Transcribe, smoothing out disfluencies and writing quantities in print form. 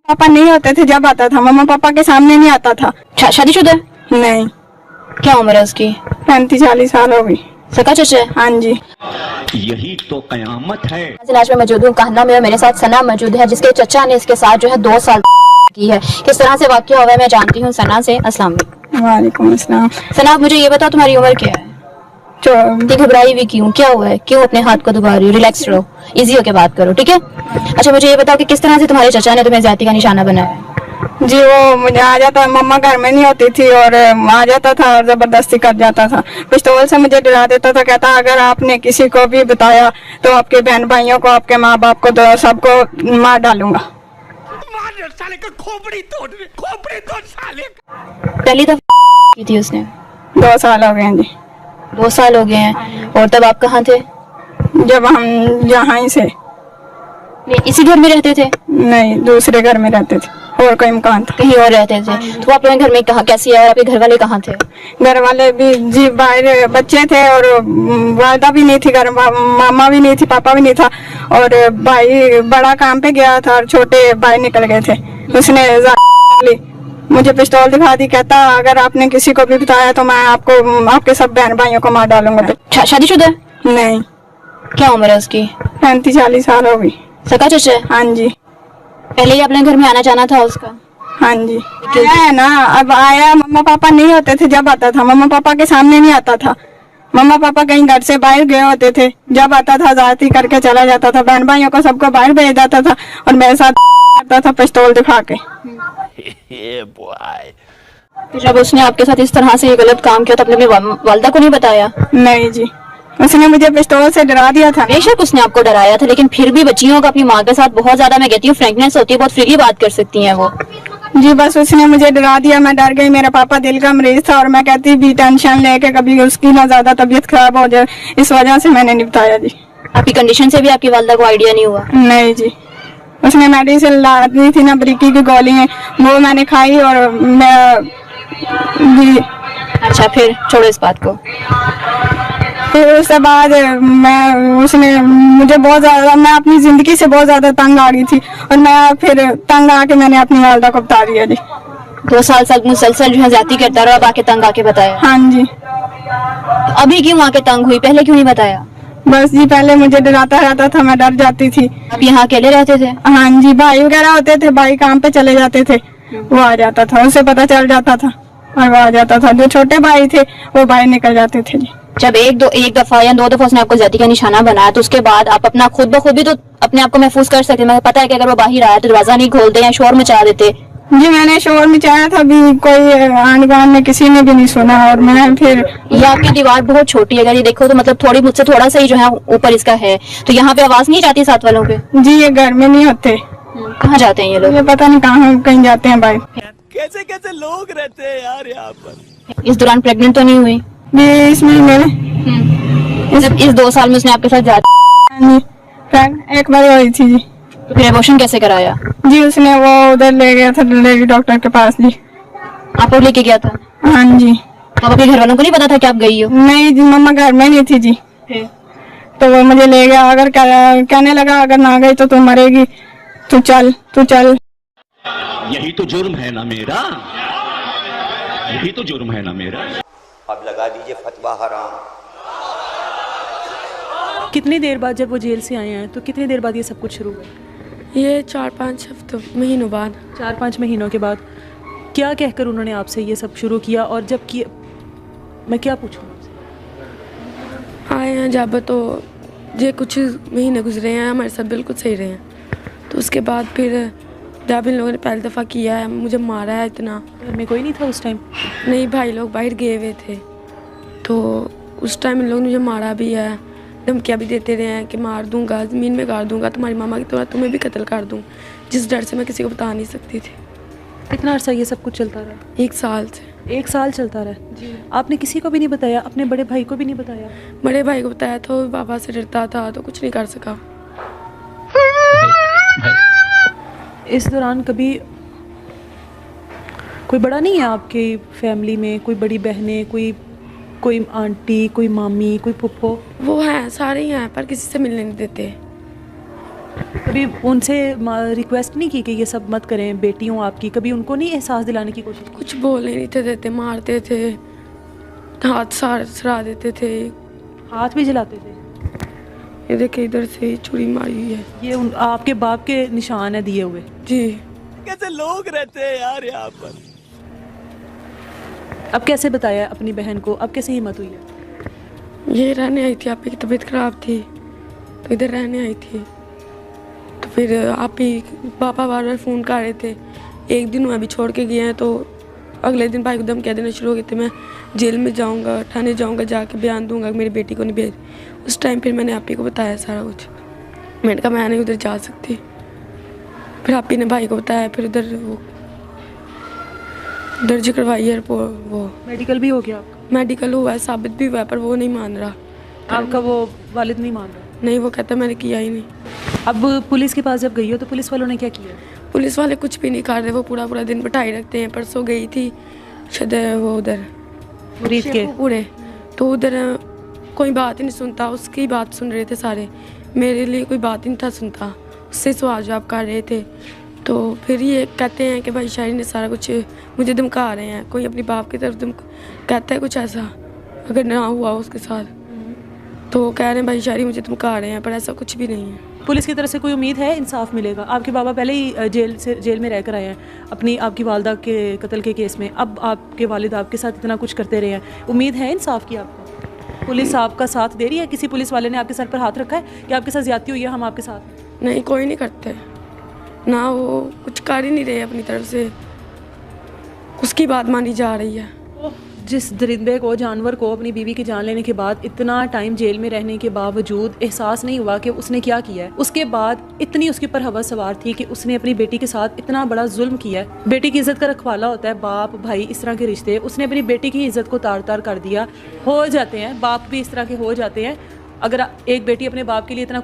पापा नहीं होते थे जब आता था, मम्मा पापा के सामने नहीं आता था। शादीशुदा है? नहीं। क्या उम्र है उसकी? 35-40 साल हो गई। सका चचा है? हाँ जी। यही तो कयामत है। आज मैं मौजूद हूँ कहना में, मेरे साथ सना मौजूद है जिसके चचा ने इसके साथ जो है 2 साल की है। किस तरह से वाकया हुआ है मैं जानती हूँ सना से। अस्सलाम वालेकुम अस्सलाम। सना, मुझे ये बताओ तुम्हारी उम्र क्या है? इतनी घबराई हुई क्यों? क्या हुआ है? क्यों अपने हाथ को दबा रही हो? रिलैक्स रहो, इजी होके बात करो, ठीक है? अच्छा मुझे ये बताओ कि किस तरह से तुम्हारे चचा ने तुम्हें ज्यादती का निशाना बनाया? जी वो मुझे आ जाता, मम्मा घर में नहीं होती थी और आ जाता था और जबरदस्ती कर जाता था। पिस्तौल से मुझे डरा देता था, कहता अगर आपने किसी को भी बताया तो आपके बहन भाइयों को, आपके माँ बाप को, तो सबको मार डालूंगा। साले का खोपड़ी तोड़ साले। पहली दफा की थी उसने? 2 साल हो गए हैं जी। 2 साल हो गए हैं। और तब आप कहाँ थे? जब हम यहाँ ही से। इसी घर में रहते थे? नहीं, दूसरे घर में रहते थे और कोई मकान था। कहीं और रहते थे? तो आप लोग घर में कहाँ कैसी है और आपके घर वाले कहाँ थे? घर वाले भी जी बाहर, बच्चे थे और वालदा भी नहीं थी घर, मामा भी नहीं थी, पापा भी नहीं था और भाई बड़ा काम पे गया था और छोटे भाई निकल गए थे। उसने ली, मुझे पिस्तौल दिखा दी, कहता अगर आपने किसी को भी बताया तो मैं आपको, आपके सब बहन भाइयों को मार डालूंगा। शादीशुदा है? नहीं। क्या उम्र है उसकी? 35-40 साल हो गई। सका चचा है? हाँ जी। पहले ही अपने घर में आना जाना था उसका? हाँ जी आया है ना, अब आया। मम्मा पापा नहीं होते थे जब आता था, मम्मा पापा के सामने नहीं आता था। मम्मा पापा कहीं घर से बाहर गए होते थे, जब आता था जाती करके चला जाता था, बहन भाइयों को सबको बाहर भेज देता था और मेरे साथ करता था पिस्तौल दिखा के। फिर जब उसने आपके साथ इस तरह से ये गलत काम किया तो अपने वालदा को नहीं बताया? नहीं जी, उसने मुझे पिस्तौल से डरा दिया था। बेशक उसने आपको डराया था, लेकिन फिर भी बच्चियों का अपनी माँ के साथ बहुत ज्यादा, मैं कहती हूँ, फ्रैंकनेस होती है, बहुत फ्रीली बात कर सकती हैं वो। जी बस उसने मुझे डरा दिया, मैं डर गई। मेरा पापा दिल का मरीज था और मैं कहती भी टेंशन लेके कभी उसकी ना ज्यादा तबीयत खराब हो जाए, इस वजह से मैंने नहीं बताया जी। आपकी कंडीशन से भी आपकी वालदा को आइडिया नहीं हुआ? नहीं जी, उसने मेडिसिन ला दी थी ना, बरीकी की गोली है, वो मैंने खाई और मैं जी। अच्छा फिर छोड़ो इस बात को। फिर उसके बाद उसने मुझे बहुत ज्यादा, मैं अपनी जिंदगी से बहुत ज्यादा तंग आ गई थी और मैं फिर तंग आके मैंने अपनी वालदा को बता दिया जी। 2 साल तक मुसलसल जो है ज्यादती करता रहा, अब आके तंग आके बताया? हाँ जी। तो अभी क्यों आके तंग हुई, पहले क्यों नहीं बताया? बस जी पहले मुझे डराता रहता था, मैं डर जाती थी। आप यहाँ अकेले रहते थे? हाँ जी, भाई वगैरह होते थे, भाई काम पे चले जाते थे, वो आ जाता था, उसे पता चल जाता था और वो आ जाता था। जो छोटे भाई थे वो बाहर निकल जाते थे जी। जब एक दफा या 2 दफा उसने आपको ज्यादती का निशाना बनाया तो उसके बाद आप अपना खुद ब खुद भी तो अपने आप को महफूज कर सकते। मैं पता है कि अगर वो बाहर आया तो दरवाजा नहीं खोलते या शोर मचा देते। जी मैंने शोर मचाया था, भी कोई आंढ गुआंढ में किसी ने भी नहीं सुना और मैं फिर। ये आपकी दीवार बहुत छोटी है, अगर ये देखो तो मतलब थोड़ी मुझसे थोड़ा सा ही जो है ऊपर इसका है, तो यहाँ पे आवाज नहीं जाती साथ वालों पे? जी ये घर में नहीं होते। कहाँ जाते हैं ये लोग? ये पता नहीं कहाँ, कहीं जाते हैं भाई। कैसे कैसे लोग रहते हैं यार यहाँ पर। इस दौरान प्रेग्नेंट तो नहीं हुई? जी इस महीने में। इस 2 साल में उसने आपके साथ ज्यादती? एक बार हुई थी जी। तो फिर एबॉर्शन कैसे कराया? जी उसने वो उधर ले गया था लेडी डॉक्टर के पास जी। आप लोग लेके गया था? हाँ जी। तो अपने घर वालों को नहीं पता था कि आप गई हो? नहीं जी, मम्मा घर में नहीं थी जी। तो वो मुझे ले गया, अगर कहने लगा अगर ना गई तो तू मरेगी, तू चल तू चल। यही तो जुर्म है ना मेरा, यही तो जुर्म है ना मेरा। अब लगा दीजिए फतवा हराम। कितनी देर बाद जब वो जेल से आए हैं तो कितनी देर बाद ये सब कुछ शुरू हुआ? ये 4-5 हफ्तों महीनों बाद। 4-5 महीनों के बाद क्या कहकर उन्होंने आपसे ये सब शुरू किया? और जब किया, मैं क्या पूछूं आपसे? आए हैं जब तो ये कुछ महीने गुजरे हैं, हमारे साथ बिल्कुल सही रहे हैं। तो उसके बाद फिर जब इन लोगों ने पहली दफ़ा किया है, मुझे मारा है इतना। घर में कोई नहीं था उस टाइम? नहीं, भाई लोग बाहर गए हुए थे, तो उस टाइम इन लोगों ने मुझे मारा भी है, धमकियाँ भी देते रहे हैं कि मार दूंगा, ज़मीन में गाड़ दूंगा, तुम्हारी मामा की तरह तुम्हें भी कत्ल कर दूँ, जिस डर से मैं किसी को बता नहीं सकती थी। कितना अर्सा ये सब कुछ चलता रहा? 1 साल से। 1 साल चलता रहा जी। आपने किसी को भी नहीं बताया? अपने बड़े भाई को भी नहीं बताया? बड़े भाई को बताया था, वो पापा से डरता था तो कुछ नहीं कर सका। इस दौरान कभी कोई बड़ा नहीं है आपकी फैमिली में? कोई बड़ी बहनें, कोई आंटी, कोई मामी, कोई पुप्पो? वो हैं, सारे ही हैं, पर किसी से मिलने नहीं देते। कभी उनसे रिक्वेस्ट नहीं की कि ये सब मत करें, बेटी हूँ आपकी, कभी उनको नहीं एहसास दिलाने की कोशिश की? कुछ बोलने नहीं थे देते, मारते थे, हाथ सरा देते थे। हाथ भी जलाते थे? ये देखिए इधर से चूड़ी मारी हुई है। ये आपके बाप के निशान है दिए हुए? जी। कैसे लोग रहते हैं यार यहाँ पर। अब कैसे बताया अपनी बहन को, अब कैसे हिम्मत हुई है? ये रहने आई थी, आप की तबीयत खराब थी तो इधर रहने आई थी। तो फिर आप ही पापा बार बार फ़ोन कर रहे थे। एक दिन वो अभी छोड़ के गए हैं तो अगले दिन भाई को धमकियाँ देना शुरू हो गए थे, मैं जेल में जाऊंगा, थाने जाऊंगा, जाके बयान दूंगा कि मेरी बेटी को नहीं भेज। उस टाइम फिर मैंने आप ही को बताया सारा कुछ। मैंने कहा मैं नहीं उधर जा सकती। फिर आप ही ने भाई को बताया, फिर उधर वो दर्ज करवाई है वो मेडिकल भी हो गया आपका? मेडिकल हुआ है, साबित भी हुआ है, पर वो नहीं मान रहा। आपका वो वालिद नहीं मान रहा? नहीं, वो कहता मैंने किया ही नहीं। अब पुलिस के पास जब गई हो तो पुलिस वालों ने क्या किया? पुलिस वाले कुछ भी नहीं कर रहे, वो पूरा पूरा दिन बिठाई रखते हैं। परसों गई थी शायद वो उधर मुरीद के पूरे, तो उधर कोई बात ही नहीं सुनता, उसकी बात सुन रहे थे सारे, मेरे लिए कोई बात ही नहीं था सुनता, उससे सवाल जवाब कर रहे थे। तो फिर ये कहते हैं कि भाई शायरी ने सारा कुछ मुझे धमका रहे हैं, कोई अपनी बाप की तरफ कहता है कुछ ऐसा, अगर ना हुआ उसके साथ तो कह रहे हैं भाई शायरी मुझे धमका रहे हैं, पर ऐसा कुछ भी नहीं है। पुलिस की तरफ से कोई उम्मीद है इंसाफ मिलेगा? आपके बाबा पहले ही जेल में रहकर आए हैं अपनी आपकी वालदा के कत्ल के केस में, अब आपके वालिद आपके साथ इतना कुछ करते रहे हैं, उम्मीद है इंसाफ की आपको? पुलिस आपका साथ दे रही है? किसी पुलिस वाले ने आपके सर पर हाथ रखा है कि आपके साथ ज्यादती हुई है, हम आपके साथ? नहीं, कोई नहीं करते ना, वो कुछ कर ही नहीं रहे अपनी तरफ से, उसकी बात मानी जा रही है। जिस दरिंदे को, जानवर को अपनी बीवी की जान लेने के बाद इतना टाइम जेल में रहने के बावजूद एहसास नहीं हुआ कि उसने क्या किया है, उसके बाद इतनी उसके ऊपर हवा सवार थी कि उसने अपनी बेटी के साथ इतना बड़ा जुल्म किया है। बेटी की इज्जत का रखवाला होता है बाप भाई, इस तरह के रिश्ते, उसने अपनी बेटी की इज्जत को तार तार कर दिया। हो जाते हैं, बाप भी इस तरह के हो जाते हैं। अगर एक बेटी अपने बाप के लिए इतना